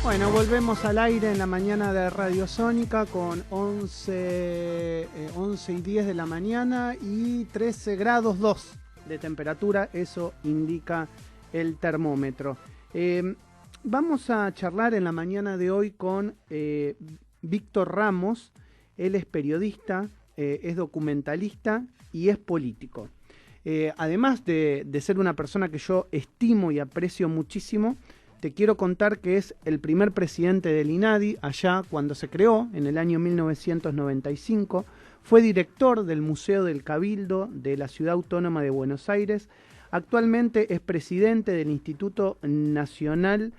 Bueno, volvemos al aire en la mañana de Radio Sónica con 11 y 10 de la mañana y 13 grados 2 de temperatura, eso indica el termómetro. Vamos a charlar en la mañana de hoy con Víctor Ramos. Él es periodista, es documentalista y es político. Además de ser una persona que yo estimo y aprecio muchísimo, te quiero contar que es el primer presidente del INADI, allá cuando se creó, en el año 1995. Fue director del Museo del Cabildo de la Ciudad Autónoma de Buenos Aires. Actualmente es presidente del Instituto Nacional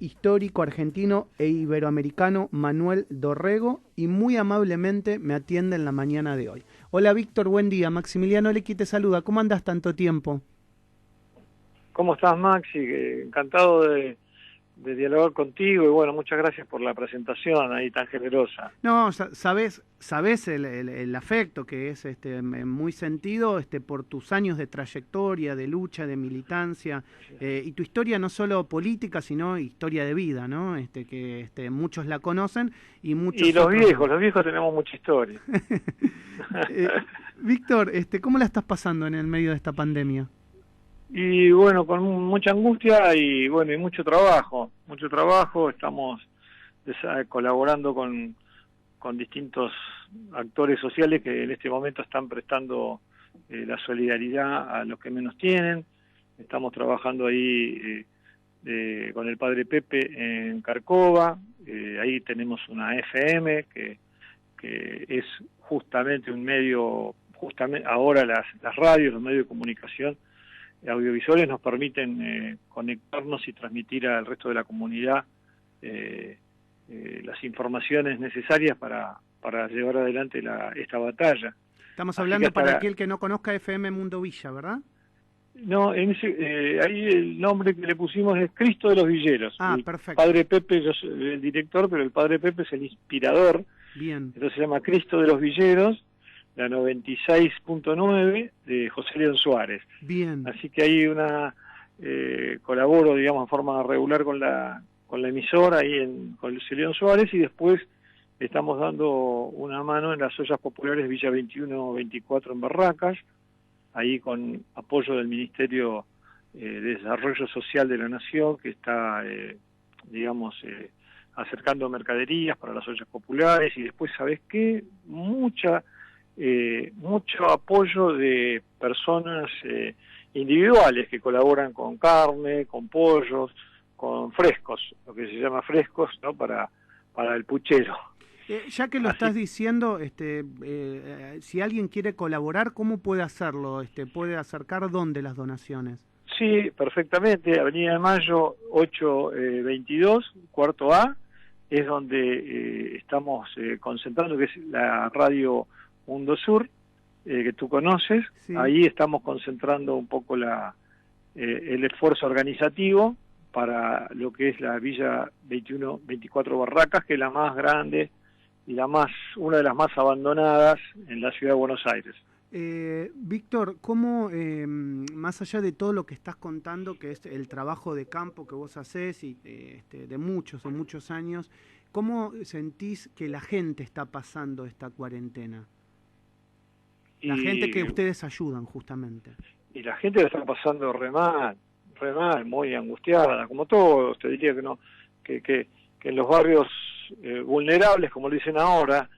Histórico Argentino e Iberoamericano Manuel Dorrego y muy amablemente me atiende en la mañana de hoy. Hola Víctor, buen día. Maximiliano Lequi te saluda. ¿Cómo andás tanto tiempo? ¿Cómo estás, Maxi? Encantado de dialogar contigo y bueno, muchas gracias por la presentación ahí tan generosa. No, sabés el afecto que es muy sentido por tus años de trayectoria, de lucha, de militancia, y tu historia no solo política, sino historia de vida, ¿no? Que muchos la conocen y muchos. Y los viejos tenemos mucha historia. Víctor, ¿cómo la estás pasando en el medio de esta pandemia? Y bueno, con mucha angustia y bueno, y mucho trabajo, estamos colaborando con distintos actores sociales que en este momento están prestando la solidaridad a los que menos tienen. Estamos trabajando ahí con el Padre Pepe en Carcova, ahí tenemos una FM que es justamente un medio, justamente ahora las radios, los medios de comunicación audiovisuales nos permiten conectarnos y transmitir al resto de la comunidad las informaciones necesarias para llevar adelante esta batalla. Estamos hablando, para aquel que no conozca, FM Mundo Villa, ¿verdad? No, ahí el nombre que le pusimos es Cristo de los Villeros. Ah, perfecto. Padre Pepe, yo soy el director, pero el Padre Pepe es el inspirador. Bien. Entonces se llama Cristo de los Villeros, la 96.9 de José León Suárez. Bien. Así que hay colaboro, digamos, en forma regular con la emisora ahí con José León Suárez, y después estamos dando una mano en las ollas populares Villa 21-24 en Barracas, ahí con apoyo del Ministerio de Desarrollo Social de la Nación, que está, acercando mercaderías para las ollas populares, y después, ¿sabés qué? Mucho apoyo de personas individuales que colaboran con carne, con pollos, con frescos, lo que se llama frescos, ¿no? para el puchero. Ya que lo estás diciendo, si alguien quiere colaborar, ¿cómo puede hacerlo? ¿Puede acercar dónde las donaciones? Sí, perfectamente. Avenida de Mayo 822, cuarto A, es donde estamos concentrando, que es la radio Mundo Sur, que tú conoces. Sí. Ahí estamos concentrando un poco el esfuerzo organizativo para lo que es la Villa 21-24 Barracas, que es la más grande y una de las más abandonadas en la ciudad de Buenos Aires. Víctor, ¿cómo, más allá de todo lo que estás contando, que es el trabajo de campo que vos hacés y de muchos años, cómo sentís que la gente está pasando esta cuarentena? La gente que ustedes ayudan, justamente. Y la gente la está pasando re mal, muy angustiada, como todos. Te diría que en los barrios vulnerables, como lo dicen ahora,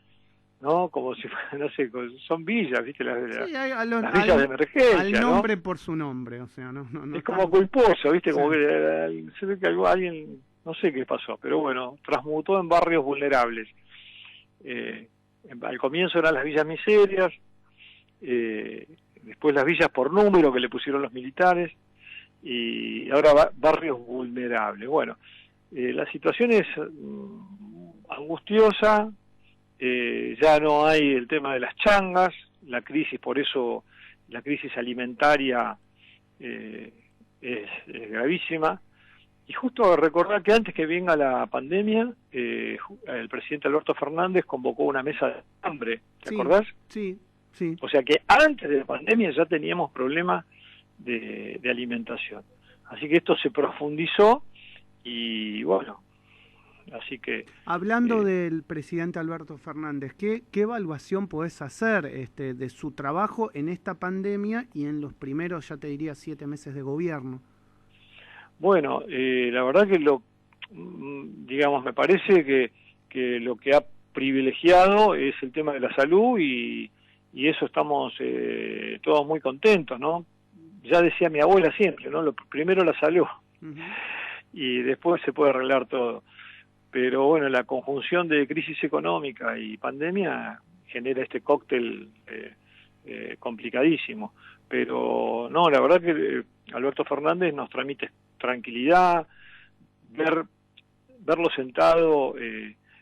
¿no? Como si, no sé, son villas, ¿viste? Las villas de emergencia, al nombre, ¿no? Por su nombre, o sea, no es como culposo, ¿viste? Como sí. Que se ve que alguien, no sé qué pasó, pero bueno, transmutó en barrios vulnerables. Al comienzo eran las villas miserias, después las villas por número que le pusieron los militares, y ahora barrios vulnerables. Bueno, la situación es angustiosa, ya no hay el tema de las changas, la crisis, por eso la crisis alimentaria es gravísima. Y justo recordar que antes que venga la pandemia, el presidente Alberto Fernández convocó una mesa de hambre, ¿te acordás? Sí. O sea que antes de la pandemia ya teníamos problemas de alimentación. Así que esto se profundizó y bueno, así que... Hablando del presidente Alberto Fernández, ¿qué evaluación podés hacer de su trabajo en esta pandemia y en los primeros, ya te diría, 7 meses de gobierno? Bueno, la verdad que digamos, me parece que lo que ha privilegiado es el tema de la salud y eso estamos todos muy contentos, ¿no? Ya decía mi abuela siempre, ¿no? Lo primero la salud y después se puede arreglar todo. Pero bueno, la conjunción de crisis económica y pandemia genera este cóctel complicadísimo. Pero no, la verdad que Alberto Fernández nos transmite tranquilidad, verlo sentado,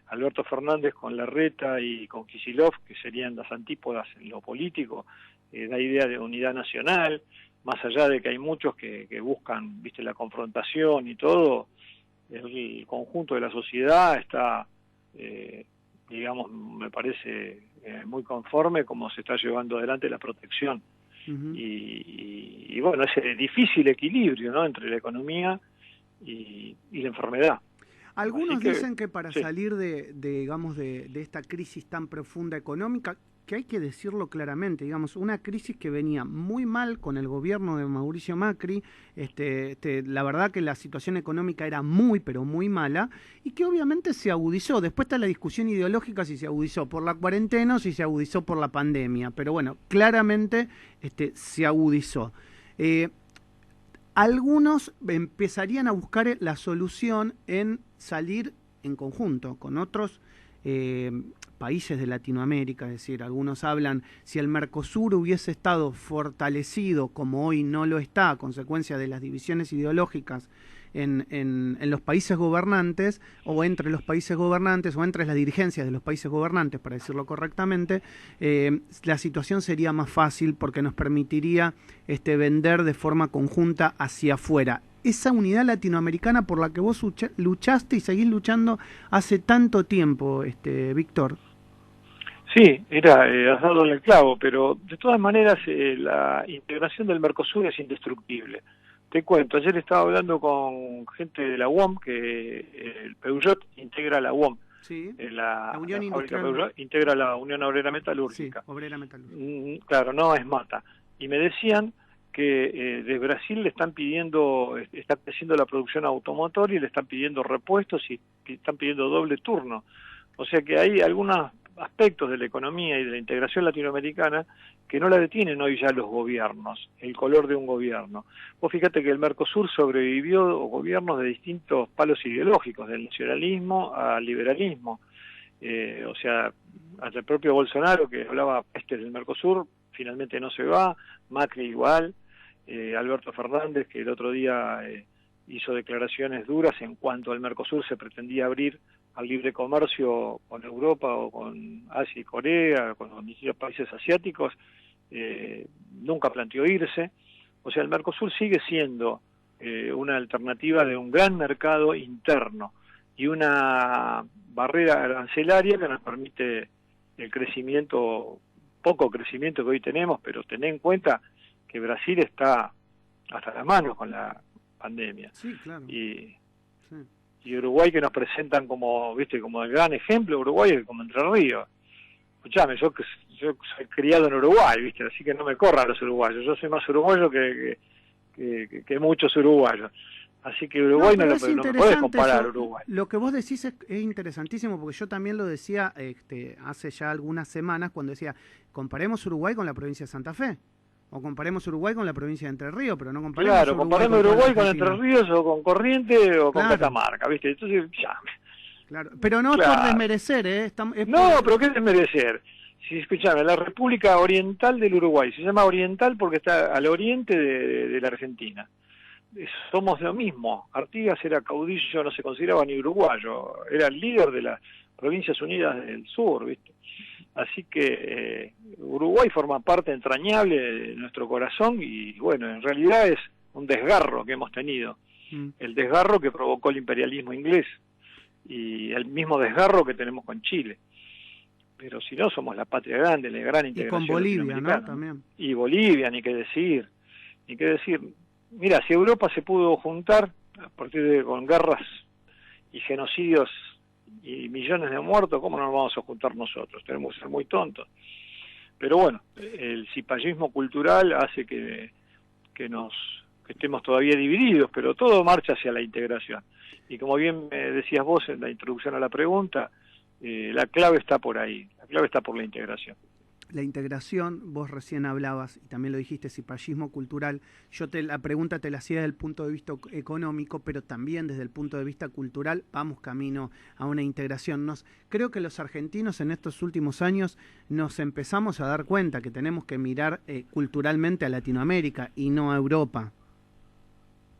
Alberto Fernández con Larreta y con Kicillof, que serían las antípodas en lo político, da idea de unidad nacional, más allá de que hay muchos que buscan, viste, la confrontación y todo. El conjunto de la sociedad está, digamos, me parece muy conforme como se está llevando adelante la protección. Y bueno, ese difícil equilibrio, ¿no?, entre la economía y la enfermedad. Algunos dicen que para salir digamos, de esta crisis tan profunda económica, que hay que decirlo claramente, digamos, una crisis que venía muy mal con el gobierno de Mauricio Macri, la verdad que la situación económica era muy, pero muy mala, y que obviamente se agudizó. Después está la discusión ideológica si se agudizó por la cuarentena o si se agudizó por la pandemia, pero bueno, claramente se agudizó. Algunos empezarían a buscar la solución en salir en conjunto con otros países de Latinoamérica, es decir, algunos hablan, si el Mercosur hubiese estado fortalecido como hoy no lo está, a consecuencia de las divisiones ideológicas en los países gobernantes, o entre los países gobernantes, o entre las dirigencias de los países gobernantes, para decirlo correctamente, la situación sería más fácil porque nos permitiría vender de forma conjunta hacia afuera. Esa unidad latinoamericana por la que vos luchaste y seguís luchando hace tanto tiempo, Víctor. Sí, has dado el clavo, pero de todas maneras la integración del Mercosur es indestructible. Te cuento, ayer estaba hablando con gente de la UOM, que el Peugeot integra la UOM. Sí, la Unión fábrica Peugeot integra la Unión Obrera Metalúrgica. Sí, Obrera Metalúrgica. Claro, no es Mata. Y me decían que de Brasil le están pidiendo, está creciendo la producción automotor y le están pidiendo repuestos y están pidiendo doble turno. O sea que hay algunos aspectos de la economía y de la integración latinoamericana que no la detienen hoy ya los gobiernos, el color de un gobierno. Vos fíjate que el Mercosur sobrevivió gobiernos de distintos palos ideológicos, del nacionalismo al liberalismo. O sea, hasta el propio Bolsonaro, que hablaba del Mercosur, finalmente no se va, Macri igual, Alberto Fernández, que el otro día hizo declaraciones duras en cuanto al Mercosur se pretendía abrir al libre comercio con Europa o con Asia y Corea, con los distintos países asiáticos, nunca planteó irse. O sea, el Mercosur sigue siendo una alternativa de un gran mercado interno y una barrera arancelaria que nos permite el crecimiento, poco crecimiento que hoy tenemos, pero ten en cuenta que Brasil está hasta las manos con la pandemia. Sí, claro. Y Uruguay, que nos presentan como, viste, como el gran ejemplo, Uruguay es como Entre Ríos. Escuchame, yo soy criado en Uruguay, viste, así que no me corran los uruguayos. Yo soy más uruguayo que muchos uruguayos. Así que Uruguay no me podés comparar eso. Uruguay. Lo que vos decís es interesantísimo, porque yo también lo decía hace ya algunas semanas, cuando decía, comparemos Uruguay con la provincia de Santa Fe. O comparemos Uruguay con la provincia de Entre Ríos, pero no comparemos Claro, comparemos Uruguay con Entre Ríos o con Corrientes o con Catamarca, ¿viste? Entonces, ya. Claro, pero no es por desmerecer, ¿eh? Pero ¿qué desmerecer? Si, escuchame, la República Oriental del Uruguay se llama Oriental porque está al oriente de la Argentina. Somos lo mismo. Artigas era caudillo, no se consideraba ni uruguayo, era el líder de las Provincias Unidas del Sur, ¿viste? Así que Uruguay forma parte entrañable de nuestro corazón y bueno, en realidad es un desgarro que hemos tenido. El desgarro que provocó el imperialismo inglés y el mismo desgarro que tenemos con Chile. Pero si no, somos la patria grande, la gran integración. Y con Bolivia, ¿no? También. Y Bolivia, ni qué decir. mira, si Europa se pudo juntar a partir de con guerras y genocidios y millones de muertos, ¿cómo no nos vamos a juntar nosotros? Tenemos que ser muy tontos. Pero bueno, el cipallismo cultural hace que estemos todavía divididos, pero todo marcha hacia la integración. Y como bien me decías vos en la introducción a la pregunta, la clave está por ahí, la clave está por la integración. La integración, vos recién hablabas, y también lo dijiste, cipallismo cultural. La pregunta te la hacía desde el punto de vista económico, pero también desde el punto de vista cultural vamos camino a una integración. Creo que los argentinos en estos últimos años nos empezamos a dar cuenta que tenemos que mirar culturalmente a Latinoamérica y no a Europa.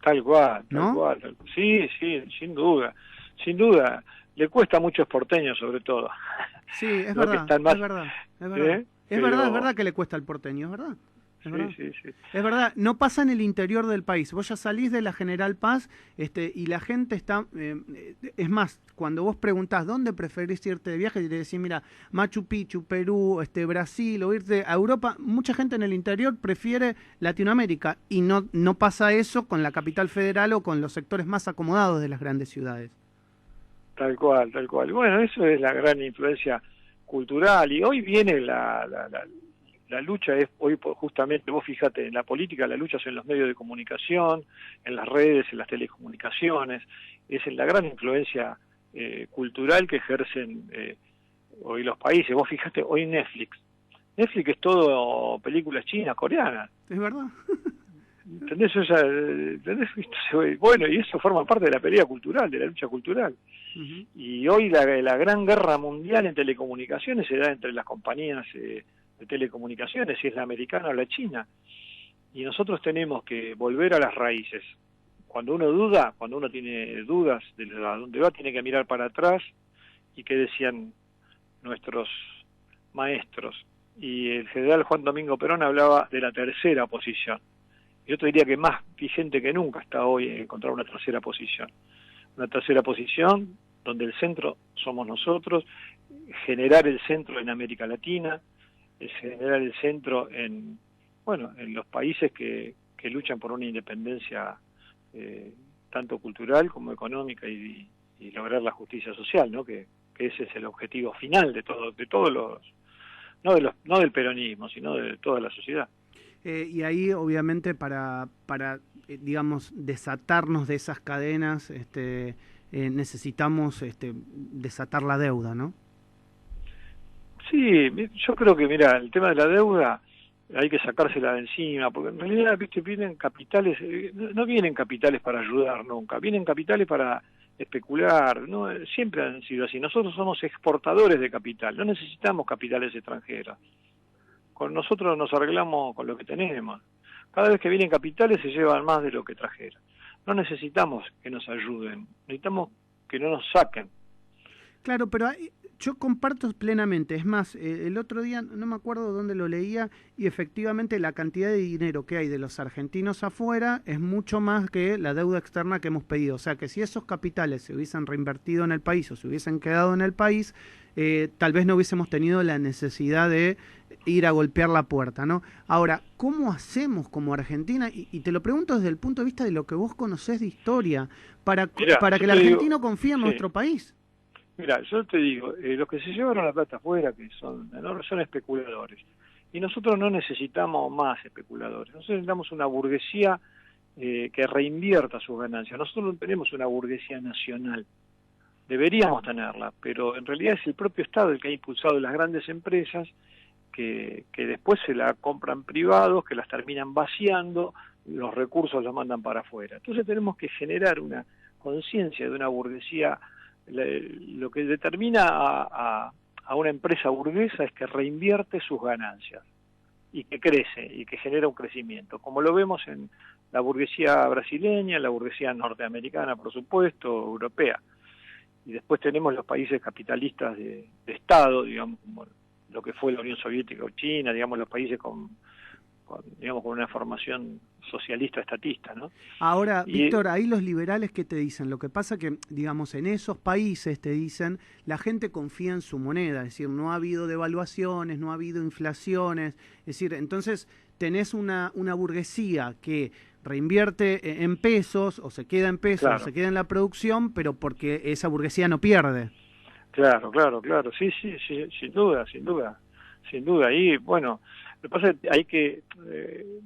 Tal cual, ¿no? Tal cual. Sí, sin duda, sin duda. Le cuesta a muchos porteños, sobre todo. Sí, es verdad, es verdad. Es verdad que le cuesta al porteño, es verdad. Sí. Es verdad, no pasa en el interior del país. Vos ya salís de la General Paz y la gente está... es más, cuando vos preguntás dónde preferís irte de viaje y te decís, mira, Machu Picchu, Perú, Brasil o irte a Europa, mucha gente en el interior prefiere Latinoamérica y no pasa eso con la capital federal o con los sectores más acomodados de las grandes ciudades. Tal cual. Bueno, eso es la gran influencia cultural y hoy viene la lucha hoy justamente, vos fíjate, en la política la lucha es en los medios de comunicación, en las redes, en las telecomunicaciones, es en la gran influencia cultural que ejercen hoy los países. Vos fíjate, hoy Netflix es todo películas chinas, coreanas. Es verdad. ¿Entendés? Bueno, y eso forma parte de la pelea cultural, de la lucha cultural. Uh-huh. Y hoy la gran guerra mundial en telecomunicaciones se da entre las compañías de telecomunicaciones, si es la americana o la china. Y nosotros tenemos que volver a las raíces. Cuando uno tiene dudas de a dónde va, tiene que mirar para atrás y qué decían nuestros maestros. Y el general Juan Domingo Perón hablaba de la tercera posición. Yo te diría que más vigente que nunca está hoy encontrar una tercera posición. Una tercera posición donde el centro somos nosotros, generar el centro en América Latina, es generar el centro en los países que luchan por una independencia tanto cultural como económica y lograr la justicia social, ¿no? Que ese es el objetivo final de todos los no del peronismo, sino de toda la sociedad. Y ahí obviamente para digamos desatarnos de esas cadenas necesitamos desatar la deuda, ¿no? Sí, yo creo que, mira, el tema de la deuda hay que sacársela de encima, porque en realidad, viste, vienen capitales, no vienen capitales para ayudar nunca, vienen capitales para especular, ¿no? Siempre han sido así. Nosotros somos exportadores de capital, no necesitamos capitales extranjeros. Con nosotros nos arreglamos con lo que tenemos. Cada vez que vienen capitales se llevan más de lo que trajeron. No necesitamos que nos ayuden, necesitamos que no nos saquen. Claro, pero yo comparto plenamente. Es más, el otro día, no me acuerdo dónde lo leía, y efectivamente la cantidad de dinero que hay de los argentinos afuera es mucho más que la deuda externa que hemos pedido. O sea, que si esos capitales se hubiesen reinvertido en el país o se hubiesen quedado en el país, tal vez no hubiésemos tenido la necesidad de ir a golpear la puerta, ¿no? Ahora, ¿cómo hacemos como Argentina? Y te lo pregunto desde el punto de vista de lo que vos conocés de historia, para que el argentino confíe en nuestro país. Mira, yo te digo, los que se llevaron la plata afuera, que son especuladores. Y nosotros no necesitamos más especuladores. Nosotros necesitamos una burguesía que reinvierta sus ganancias. Nosotros no tenemos una burguesía nacional. Deberíamos tenerla, pero en realidad es el propio Estado el que ha impulsado las grandes empresas que después se la compran privados, que las terminan vaciando, los recursos los mandan para afuera. Entonces tenemos que generar una conciencia de una burguesía. Lo que determina a una empresa burguesa es que reinvierte sus ganancias y que crece y que genera un crecimiento, como lo vemos en la burguesía brasileña, la burguesía norteamericana, por supuesto, europea. Y después tenemos los países capitalistas de Estado, digamos, como lo que fue la Unión Soviética o China, digamos, los países con una formación socialista estatista, ¿no? Ahora, Víctor, ahí los liberales, ¿qué te dicen? Lo que pasa que, digamos, en esos países te dicen, la gente confía en su moneda, es decir, no ha habido devaluaciones, no ha habido inflaciones, es decir, entonces tenés una burguesía que reinvierte en pesos, o se queda en pesos, Claro. o se queda en la producción, pero porque esa burguesía no pierde. Claro, claro, claro, sí, sí, sí, sin duda, sin duda, sin duda. Y bueno, lo que pasa es que hay que,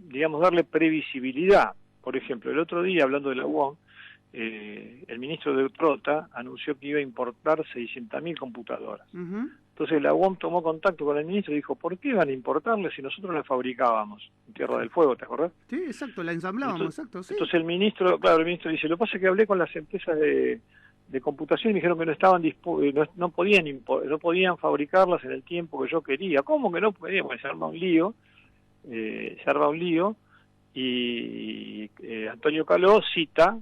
digamos, darle previsibilidad. Por ejemplo, el otro día, hablando de la UOM, el ministro de Trota anunció que iba a importar 600.000 computadoras. Entonces la UOM tomó contacto con el ministro y dijo, ¿por qué van a importarle si nosotros las fabricábamos en Tierra del Fuego, ¿te acordás? Sí, exacto, la ensamblábamos, exacto, sí. Entonces el ministro dice, lo que pasa es que hablé con las empresas de computación y me dijeron que no estaban no podían fabricarlas en el tiempo que yo quería. ¿Cómo que no podían? Pues se arma un lío, y Antonio Caló cita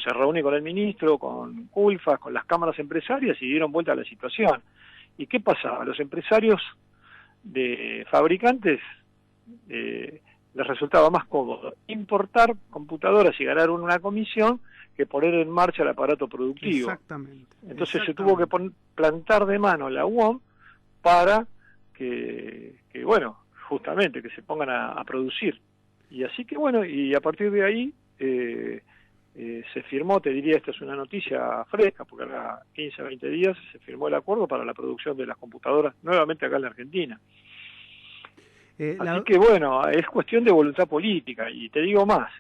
se reúne con el ministro, con Culfas, con las cámaras empresarias y dieron vuelta a la situación. ¿Y qué pasaba? Los empresarios de fabricantes les resultaba más cómodo importar computadoras y ganar una comisión que poner en marcha el aparato productivo. Exactamente. Entonces se tuvo que plantar de mano la UOM para que justamente que se pongan a producir. Y así que y a partir de ahí se firmó, te diría, esta es una noticia fresca, porque ahora 15 a 20 días se firmó el acuerdo para la producción de las computadoras nuevamente acá en la Argentina. Así que es cuestión de voluntad política. Y te digo más,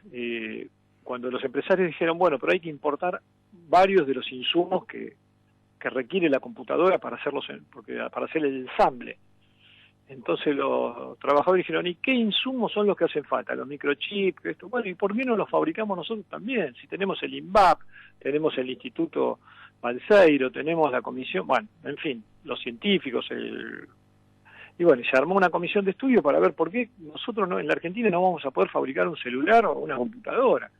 cuando los empresarios dijeron, pero hay que importar varios de los insumos que requiere la computadora para para hacer el ensamble. Entonces los trabajadores dijeron, ¿y qué insumos son los que hacen falta? Los microchips, esto. ¿Y por qué no los fabricamos nosotros también? Si tenemos el INVAP, tenemos el Instituto Balseiro, tenemos la comisión, en fin, los científicos, y se armó una comisión de estudio para ver por qué nosotros en la Argentina no vamos a poder fabricar un celular o una computadora.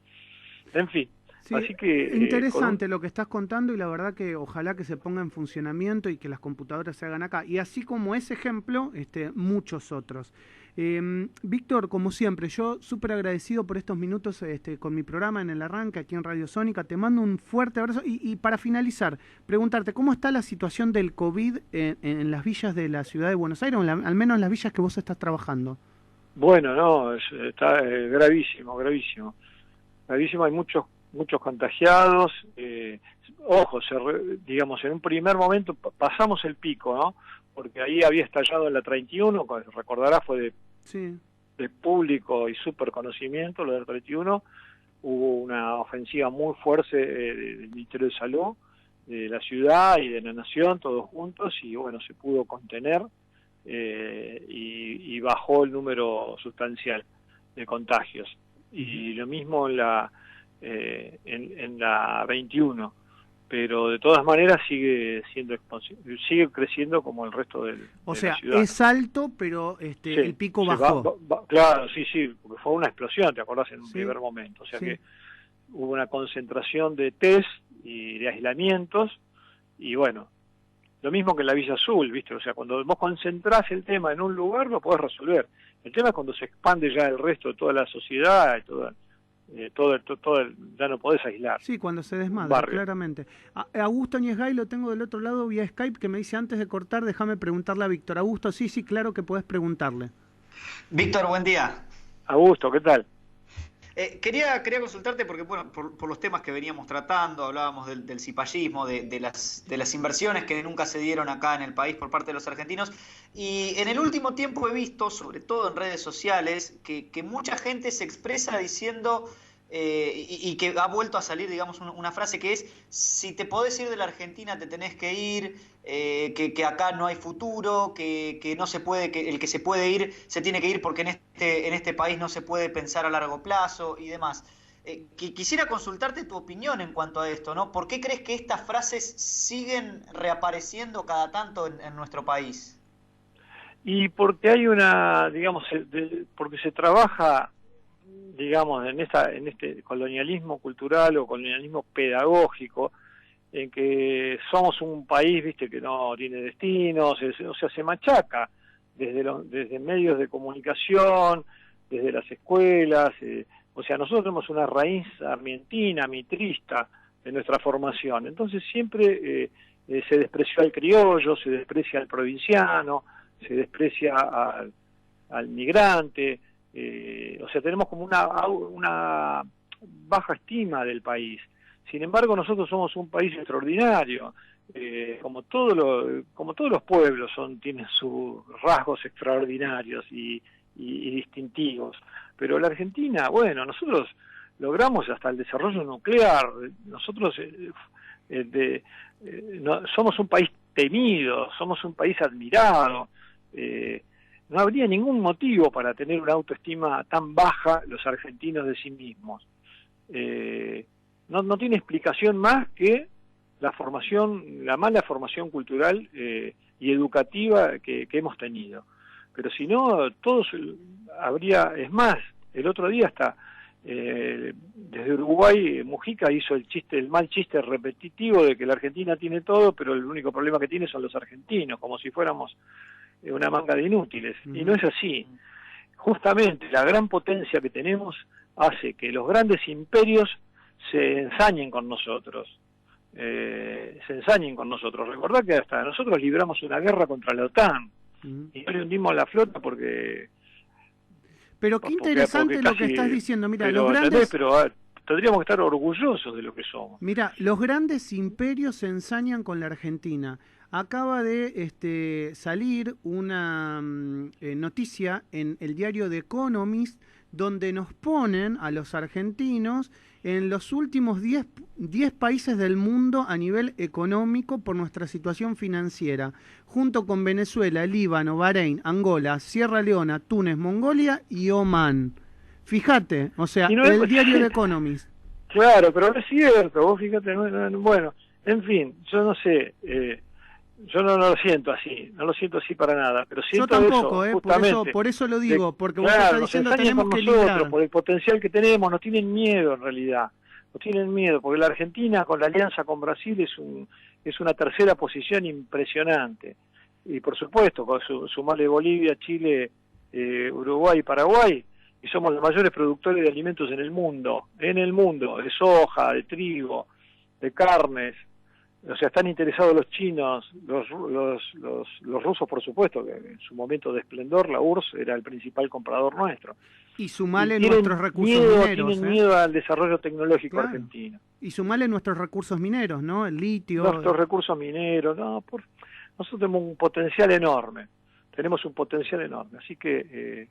En fin. Sí, así que interesante lo que estás contando y la verdad que ojalá que se ponga en funcionamiento y que las computadoras se hagan acá. Y así como ese ejemplo, muchos otros. Víctor, como siempre, yo súper agradecido por estos minutos con mi programa en el arranque aquí en Radio Sónica. Te mando un fuerte abrazo y para finalizar, preguntarte, ¿cómo está la situación del COVID en las villas de la ciudad de Buenos Aires, o al menos en las villas que vos estás trabajando? Bueno, está gravísimo, gravísimo. Gravísimo, hay muchos contagiados. Digamos, en un primer momento pasamos el pico, ¿no? Porque ahí había estallado en la 31, recordarás, fue de público y súper conocimiento lo del 31. Hubo una ofensiva muy fuerte del Ministerio de Salud, de la ciudad y de la Nación, todos juntos, y se pudo contener y bajó el número sustancial de contagios. Y lo mismo en la 21, pero de todas maneras sigue creciendo como el resto de la ciudad. Es alto, pero el pico bajó. Claro, sí, porque fue una explosión, ¿te acordás? En un primer momento. O sea que hubo una concentración de test y de aislamientos, y lo mismo que en la Villa Azul, ¿viste? O sea, cuando vos concentrás el tema en un lugar, lo podés resolver. El tema es cuando se expande ya el resto de toda la sociedad, ya no podés aislar. Sí, cuando se desmadra, claramente. Augusto Niesgay lo tengo del otro lado vía Skype, que me dice, antes de cortar, déjame preguntarle a Víctor. Augusto, sí, claro que podés preguntarle. Víctor, buen día. Augusto, ¿qué tal? Quería consultarte porque, por los temas que veníamos tratando, hablábamos del cipallismo, de las inversiones que nunca se dieron acá en el país por parte de los argentinos, y en el último tiempo he visto, sobre todo en redes sociales, que mucha gente se expresa diciendo, y que ha vuelto a salir, digamos, una frase que es: si te podés ir de la Argentina te tenés que ir, que acá no hay futuro, que no se puede, que el que se puede ir se tiene que ir porque en este país no se puede pensar a largo plazo y demás. Quisiera consultarte tu opinión en cuanto a esto, ¿no? ¿Por qué crees que estas frases siguen reapareciendo cada tanto en nuestro país? Y porque hay porque se trabaja, digamos, en este colonialismo cultural o colonialismo pedagógico, en que somos un país, viste, que no tiene destinos, o sea, se machaca desde medios de comunicación, desde las escuelas, o sea, nosotros tenemos una raíz argentina, mitrista de nuestra formación, entonces siempre se despreció al criollo, se desprecia al provinciano, se desprecia al migrante, o sea, tenemos como una baja estima del país. Sin embargo, nosotros somos un país extraordinario. Como todos los pueblos tienen sus rasgos extraordinarios y distintivos. Pero la Argentina, bueno, nosotros logramos hasta el desarrollo nuclear. Nosotros somos un país temido, somos un país admirado. No habría ningún motivo para tener una autoestima tan baja los argentinos de sí mismos. No tiene explicación más que la mala formación cultural y educativa que hemos tenido. Pero si no, todos es más, el otro día hasta desde Uruguay Mujica hizo el mal chiste repetitivo de que la Argentina tiene todo, pero el único problema que tiene son los argentinos, como si fuéramos una manga de inútiles. Y no es así. Justamente la gran potencia que tenemos hace que los grandes imperios se ensañen con nosotros. Recordad que hasta nosotros libramos una guerra contra la OTAN y no le hundimos la flota porque... Pero qué interesante lo que estás diciendo. Mira, pero, los grandes... tendríamos que estar orgullosos de lo que somos. Mira, los grandes imperios se ensañan con la Argentina. Acaba de salir una noticia en el diario The Economist donde nos ponen a los argentinos en los últimos 10 países del mundo a nivel económico por nuestra situación financiera, junto con Venezuela, Líbano, Bahrein, Angola, Sierra Leona, Túnez, Mongolia y Omán. Fíjate, o sea, el diario The Economist. Claro, pero no es cierto, vos fíjate, bueno, en fin, yo no sé, yo no lo siento así para nada, pero siento yo tampoco, eso, justamente, por eso lo digo, porque vos claro, estás diciendo nos tenemos que nosotros, librar. por el potencial que tenemos, nos tienen miedo en realidad, porque la Argentina con la alianza con Brasil es una tercera posición impresionante, y por supuesto, con sumarle Bolivia, Chile, Uruguay y Paraguay, y somos los mayores productores de alimentos en el mundo, de soja, de trigo, de carnes. O sea, están interesados los chinos, los rusos, por supuesto, que en su momento de esplendor la URSS era el principal comprador nuestro. Y sumale nuestros recursos mineros. Tienen miedo al desarrollo tecnológico argentino. Y sumale nuestros recursos mineros, ¿no? El litio. Nuestros recursos mineros, nosotros tenemos un potencial enorme. Así que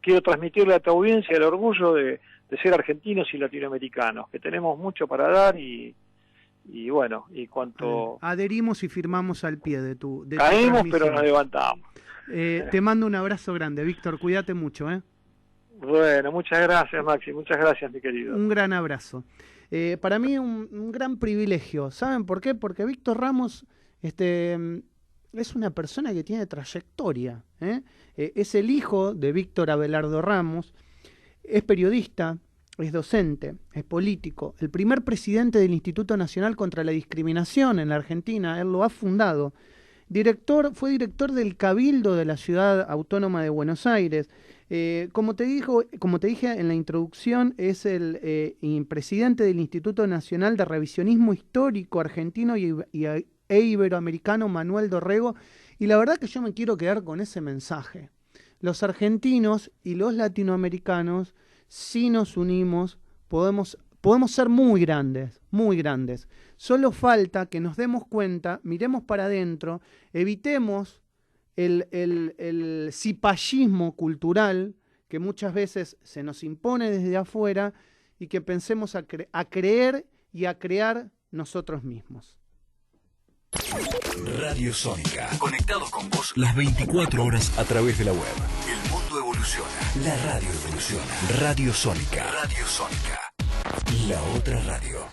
quiero transmitirle a tu audiencia el orgullo de ser argentinos y latinoamericanos, que tenemos mucho para dar y bueno, y cuanto... Adherimos y firmamos al pie de tu caemos, pero nos levantamos. Te mando un abrazo grande, Víctor, cuídate mucho. Bueno, muchas gracias, Maxi, muchas gracias, mi querido. Un gran abrazo. Para mí un gran privilegio. ¿Saben por qué? Porque Víctor Ramos es una persona que tiene trayectoria. Es el hijo de Víctor Abelardo Ramos, es periodista, es docente, es político, el primer presidente del Instituto Nacional contra la Discriminación en la Argentina, él lo ha fundado, fue director del Cabildo de la Ciudad Autónoma de Buenos Aires, como te dije en la introducción, es el presidente del Instituto Nacional de Revisionismo Histórico Argentino e Iberoamericano Manuel Dorrego, y la verdad que yo me quiero quedar con ese mensaje. Los argentinos y los latinoamericanos, si nos unimos, podemos ser muy grandes, muy grandes. Solo falta que nos demos cuenta, miremos para adentro, evitemos el cipallismo cultural que muchas veces se nos impone desde afuera y que pensemos a creer y a crear nosotros mismos. Radio Sónica. Conectados con vos las 24 horas a través de la web. El mundo evoluciona. La radio evoluciona. Radio Sónica. Radio Sónica. La otra radio.